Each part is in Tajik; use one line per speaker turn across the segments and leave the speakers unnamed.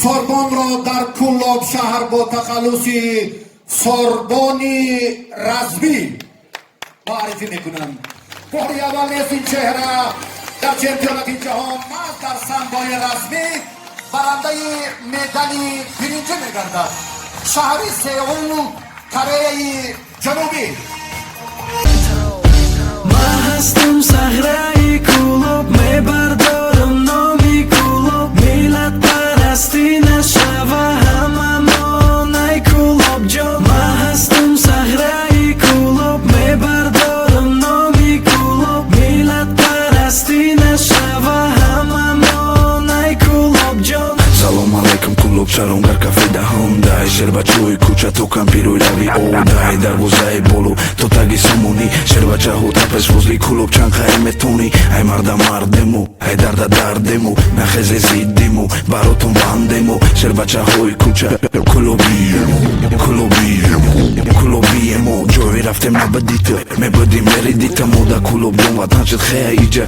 سوربن را در کلاب شهر با تخلصی سوربونی رزمی معرفی میکنم. باری اول نیست این چهره در چمپیونات جهان ماست در سنبای رزمی برنده میدانی برینجی میگردد. شهر سئول کره جنوبی.
من هستم صحرای کلوب میبردارم نامی کلوب میلت پرستی نشوه هممون ای کلوب جان. من هستم صحرای کلوب میبردارم نامی کلوب میلت پرستی نشوه هممون ای کلوب جان.
Салом алейкум клуб шаронгар кафе да Honda шербачои куча то кампируй лави одай дарвозаи болу то таги сомони шербачаҳо тапес возли клуб чанқаи метони ай марда мардему ай дарда дардему нахезе зиддему баротон бандему шербачаҳои куча клубиему клубиему клубиему ҷое рафтем набадита мебудим меридита мода клуб дом ватан шуд хея иҷа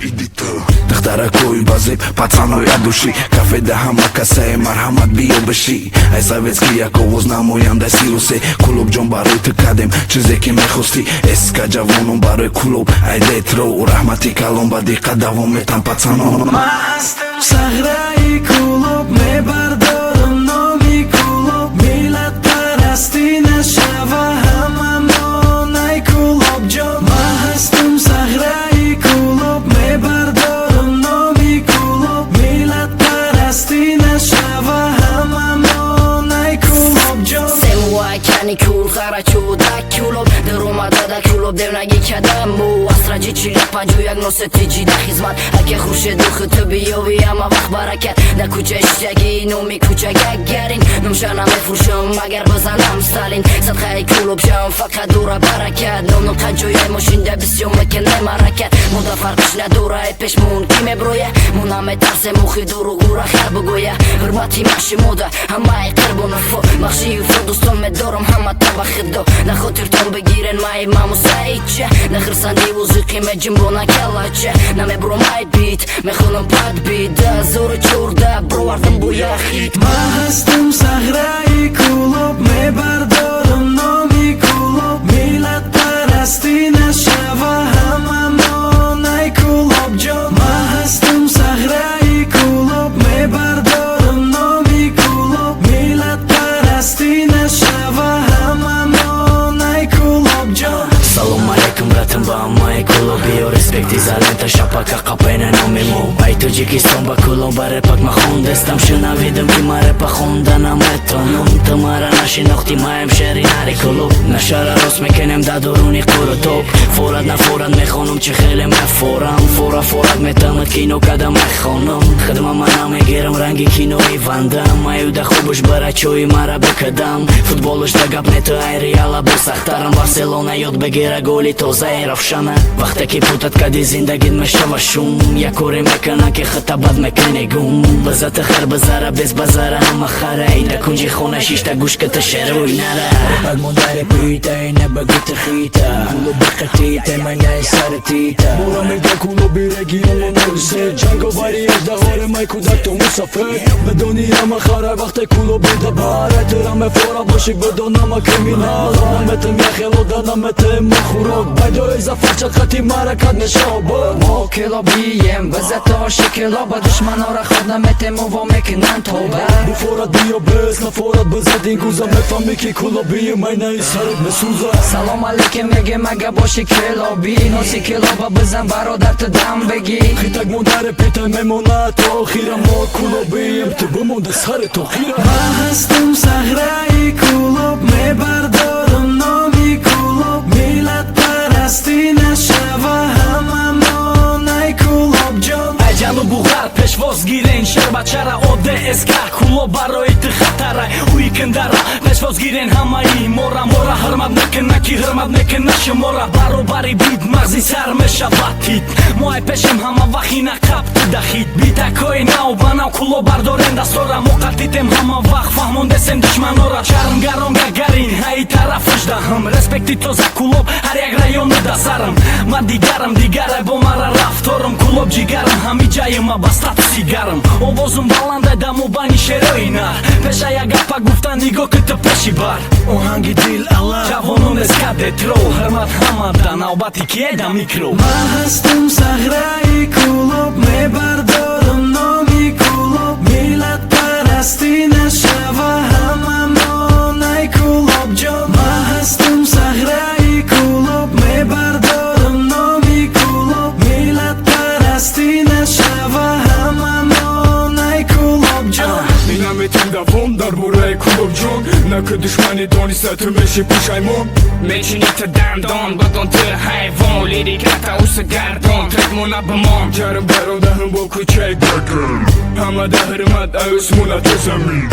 дахтаракои базеб пацанои адуши кафе да ҳама касае марҳамат биё биши ай советский як овоз намоянда сиёсе клуб ҷон барои ту кадем чизе ки мехости эска ҷавонон барои клуб ай детро раҳмати калон ба диққат давом метан пацанон.
Ман ҳастам саҳраи клуб мебардорам номи клуб миллат парастӣ нашава ҳамамон ай клуб ҷон. Ман ҳастам саҳраи клуб мебардорам номи клуб миллат парастӣ нашава ҳамамон ай клуб ҷон.
Семуай каникул харачуда клуб даромадада клуб девнаги кадаму асраҷи чила панҷу як носети ҷида хизмат аке хуршеду хутубиёви ҳама вақт баракат да кӯча иштаги номи кӯчага гарин номшана мефурӯшам агар базанам сталин садқаи клуб шам фақат дура баракат номно қаҷояи мошинда бисёр мекане маракат мода фарқиш надора пешмон ки меброя мо наметарсем мухи дуругура хар бугоя ҳурмати маши мода ҳамаи қирбонафо махшию фо дӯстон медорам ҳама табахидо нахотиртон бигирен маи мамусаича нахирсанди узиқи меҷимбона калача намебромай бит мехонам пад бит 2014 бровардам бо яхит.
Ман ҳастам саҳраи клуб мебардорам номи клуб миллат парастӣ нашава ҳамамон ай клуб ҷон. Ман ҳастам саҳраи клуб мебардорам номи клуб миллат парастӣ нашава ҳамамон ай клуб ҷон.
Салом алейкум братам ба ҳамаи клубиё респекти залента шапака қапайна номи мо ай тоҷикистон ба клуба репак ма хондестам шунавидам ки ма репа хонда наметонам ту мара нашинохти маем шери нари клуб нашара рост мекунем да дуруни қурутоб форад нафорад мехонам чи хеле мефорам фора форад метамад кино када мехонам хидма ма намегирам ранги кинои вандам аюда хубуш барачои мара бекадам футболуш да гап нету ай реала бо сахтарам барселона ёд бегира голи тозаи равшана вақте ки путат кади зиндагит мешава шум як коре мекана ки хатабад мекане гум базата хар базара без базара ҳама харай да кунҷи хона шишта гӯшката шеруй нара
Bad mondare pita e ne bagita khita Klubi khatita manai saratita Mora mega klubi region nose Jangovari da hore mai kudak to musafir Bedoni ama khara vaqte klubi da barat Rame fora boshi bedonama kriminal Nametem ya khelo da nametem khurok Baydo iza farcha khati marakat neshobo
Mo kilobiyem bizata shikloba dushmanora khod nametem u vo mekinan toba
Bu forad biyo bez na forad bezadin guza mefami ki klubi manai sarat mesuza
Салом алейкум меге мага боши клоби носи клоба бизан бародар ту дам беги
Хитак мондаре питай мемона то охира мо клубием ту бимонда саре то хира. Ман ҳастам саҳраи клуб мебардорам номи клуб миллат парастӣ нашава ҳамамон ай клуб ҷон. Ай ҷанубу ғарб пешвоз гирен шарбачара одск клуб барои ту хатара уикендара пешвоз гирен ҳамаи мора ҳурмат мекунна ки ҳурмат мекунна шумора баробари бит мағзи сар мешавад тит мо ай пешем ҳама вақт инақаб ту дахит битакои нав ба нав клуб бардорен дастора мо қатитем ҳама вақт фаҳмондесем душманора чармгарон гагарин ҳай тараф уждаҳам респекти тоза клуб ҳар як району да сарам ман дигарам дигарай бо мара рафторам клуб ҷигарам ҳами ҷайма ба статуси гарам овоз розум баланде даму бани шероина пешая гапа гуфтан нигоҳ ки ту пеши бар оҳанги дил ала ҷавонон эс кадетро ҳурмат ҳамада навбати киеда микро ман ҳастам саҳраи кулоб мебардорам номи кулоб миллат парастӣ нашава ҳамамон ай кулобҷон ман ҳастам саҳраи кулоб мебардорам номи кулоб миллат парастӣ нашава ҳамамон ай кулобҷон
Наметем давом дар бораи кулобҷон на ки душмани дониста ту меши пушаймон
мечини ту дандон бадон ту ҳайвон лириката уса гардон трекмона бимон
ҷарм бародаҳм бо кӯчаи гакам ҳамада ҳурмат аусмона ту замин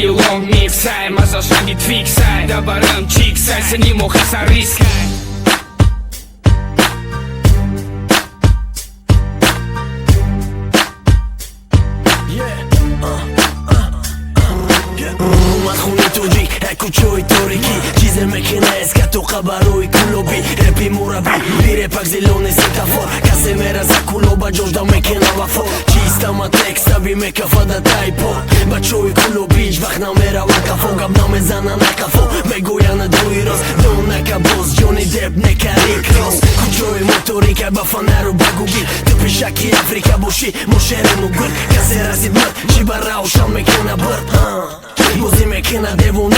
илон мифсай мазашанги твиксай дабарам чиксай сенимохиса рискай
اومد خونه توجی کچوی تاریکی چیز مکنه از که تو قبروی کلوبی رپی مربی بیره پک زیلون سیتافور کسی میرزا کلوبا جوجدا مکنه وفا چیستا ما تکستا بی مکفا دا تایپو بچوی کلوبی هیچ وقت نمیره و کفو گب نمیزنه نکفو میگوین دوی راست دون نکا باز جونی دب نکاری کراس کچوی موتوری که بفا نرو بگو گیر تو پیشکی افریکا باشی مشهرمو گل کسی رسید مرد چی براوشان میکنه برد بازی میکنه دیوونه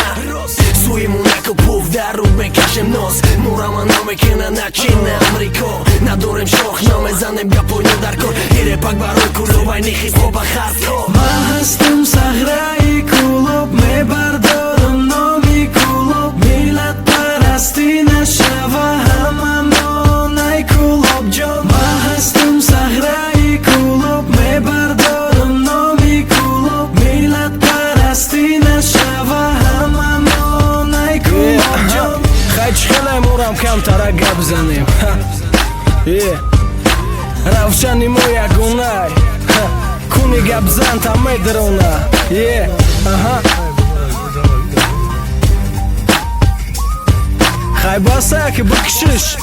سویمونه که پوف در رو میکشم ناس مورما نمیکنه نچینه امریکا ندارم شاخ نمیزنم گپوینو در کار ایره پک برای کلوبای نیخیز با بخرد کار
من هستم صحرای کلوب میبردارم نامی کلوب میلت پرستی نشوه هممون ای کلوب جان من هستم صحرای کلوب میبردارم نامی کلوب میلت پرستی نشوه هممون ای کلوب جان خیلی خیلی مورم کم ترک گپ زنیم равшани мо ягонай куни гапзан та медрона хай баса ки бикшиш